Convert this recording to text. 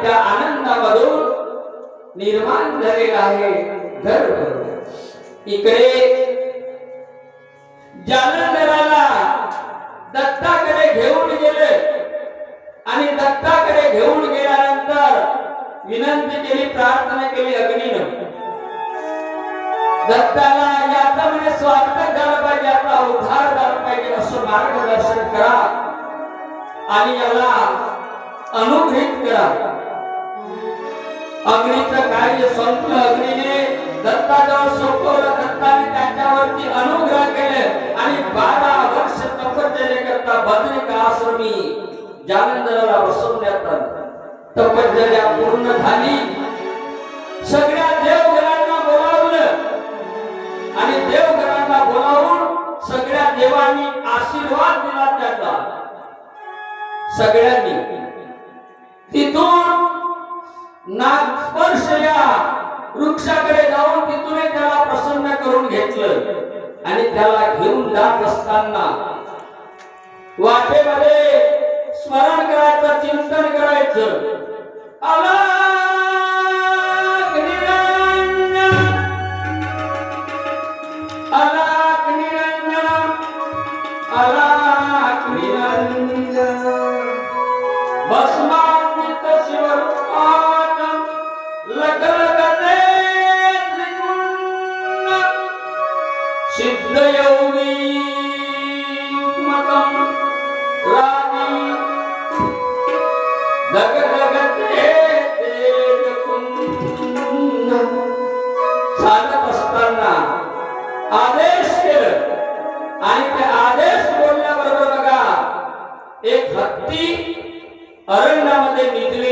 त्या आनंदामधून निर्माण झालेला आहे गर्भ. इकडे जालंधराला दत्ताकडे घेऊन गेले आणि दत्ताकडे घेऊन गेल्यानंतर विनंती केली, प्रार्थना केली अग्नीनं. दत्ताला याचा म्हणजे स्वार्थ झाला पाहिजे, याचा उद्धार झाला पाहिजे असं मार्गदर्शन करा आणि याला अनुग्रहित करा. अग्नीचं कार्य संपलं. अग्नीने दत्ताजवळ सोपवलं. दत्ताने त्याच्यावरती अनुग्रह केले आणि 12 वर्ष तपश्चर्येकरता बद्रिकाश्रमी जालंधराला बसवण्यात आलं. तपश्चर्या पूर्ण झाली. सगळ्या देवगणांना बोलावलं आणि देवगणांना बोलावून सगळ्या देवांनी आशीर्वाद दिला त्याला. सगळ्यांनी तिथून नागस्पर्श या वृक्षाकडे जाऊन तिथून त्याला प्रसन्न करून घेतलं आणि त्याला घेऊन जात असताना वाटेमध्ये स्मरण करायचं, चिंतन करायचं. अलाख निरंजन, अलाख निरंजन, अलाख निरंजन भस्मान्वित शिवरूपानं लखलखते त्रिगुण सिद्धयोगी मकं रागी धगधगते तेजकुंड. चालत असताना आदेश केलं आणि ते आदेश बोलल्याबरोबर बघा एक हत्ती अरण्यामध्ये निघले.